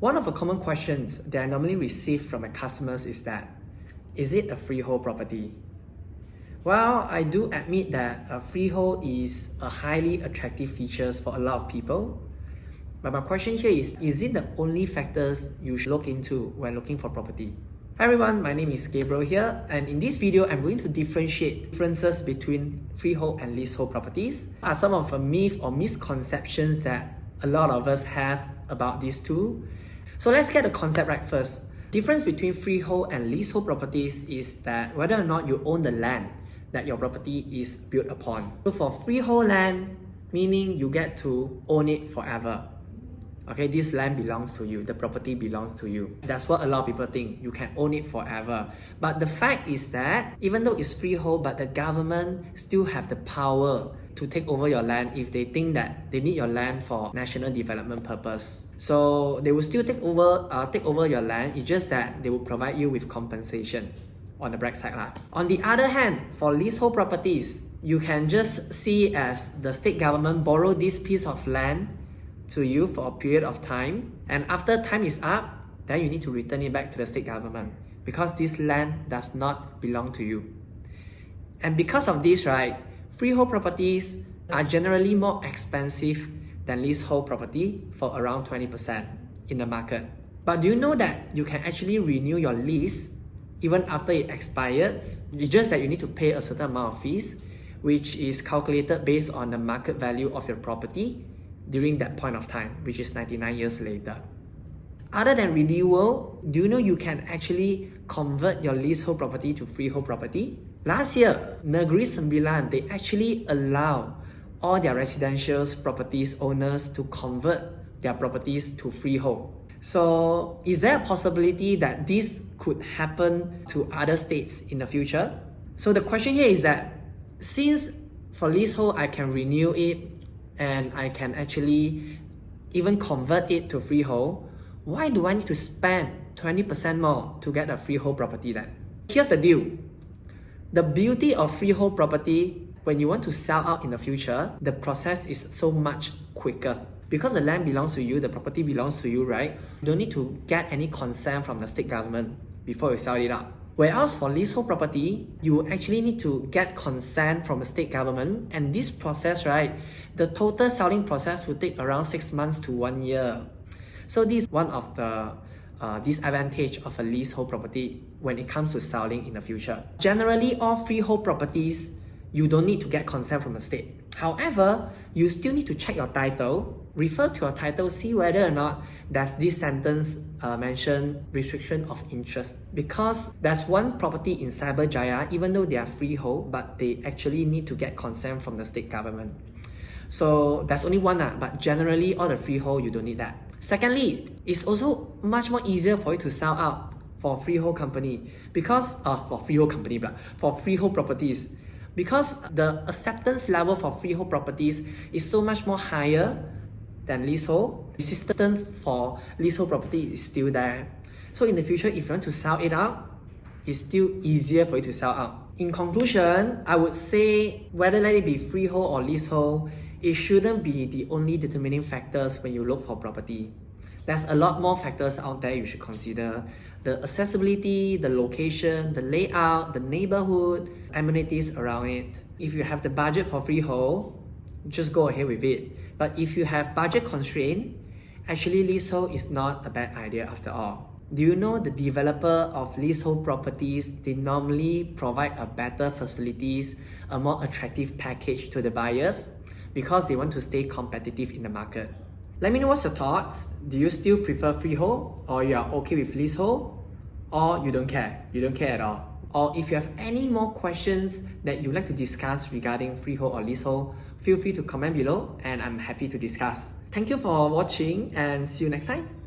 One of the common questions that I normally receive from my customers is that, is it a freehold property? Well, I do admit that a freehold is a highly attractive feature for a lot of people. But my question here is it the only factors you should look into when looking for property? Hi everyone, my name is Gabriel here, and in this video, I'm going to differentiate differences between freehold and leasehold properties. Are some of the myths or misconceptions that a lot of us have about these two. So let's get the concept right first. Difference between freehold and leasehold properties is that whether or not you own the land that your property is built upon. So for freehold land, meaning you get to own it forever. Okay, this land belongs to you, the property belongs to you. That's what a lot of people think, you can own it forever. But the fact is that even though it's freehold, but the government still have the power to take over your land if they think that they need your land for national development purpose. So they will still take over your land, it's just that they will provide you with compensation on the bright side. On the other hand, for leasehold properties, you can just see as the state government borrow this piece of land to you for a period of time, and after time is up, then you need to return it back to the state government because this land does not belong to you. And because of this, freehold properties are generally more expensive than leasehold property for around 20% in the market. But do you know that you can actually renew your lease even after it expires? It's just that you need to pay a certain amount of fees, which is calculated based on the market value of your property during that point of time, which is 99 years later. Other than renewal, do you know you can actually convert your leasehold property to freehold property? Last year, Negeri Sembilan, they actually allow all their residential properties owners to convert their properties to freehold. So is there a possibility that this could happen to other states in the future? So the question here is that since for leasehold I can renew it and I can actually even convert it to freehold, why do I need to spend 20% more to get a freehold property then? Here's the deal. The beauty of freehold property, when you want to sell out in the future, the process is so much quicker. Because the land belongs to you, the property belongs to you, right? You don't need to get any consent from the state government before you sell it out. Whereas for leasehold property, you actually need to get consent from the state government, and this process, the total selling process will take around 6 months to 1 year. So this is one of the disadvantage of a leasehold property when it comes to selling in the future. Generally, all freehold properties, you don't need to get consent from the state. However, you still need to check your title, refer to your title, see whether or not does this sentence mention restriction of interest. Because there's one property in Cyberjaya, even though they are freehold, but they actually need to get consent from the state government. So there's only one, but generally all the freehold, you don't need that. Secondly, it's also much more easier for you to sell out for freehold company because for freehold properties. Because the acceptance level for freehold properties is so much more higher than leasehold. Resistance for leasehold property is still there. So in the future, if you want to sell it out, it's still easier for you to sell out. In conclusion, I would say whether let it be freehold or leasehold, it shouldn't be the only determining factors when you look for property. There's a lot more factors out there you should consider. The accessibility, the location, the layout, the neighborhood, amenities around it. If you have the budget for freehold, just go ahead with it. But if you have budget constraint, actually leasehold is not a bad idea after all. Do you know the developer of leasehold properties, they normally provide a better facilities, a more attractive package to the buyers because they want to stay competitive in the market. Let me know what's your thoughts. Do you still prefer freehold, or you are okay with leasehold, or you don't care? You don't care at all. Or if you have any more questions that you'd like to discuss regarding freehold or leasehold, feel free to comment below and I'm happy to discuss. Thank you for watching and see you next time.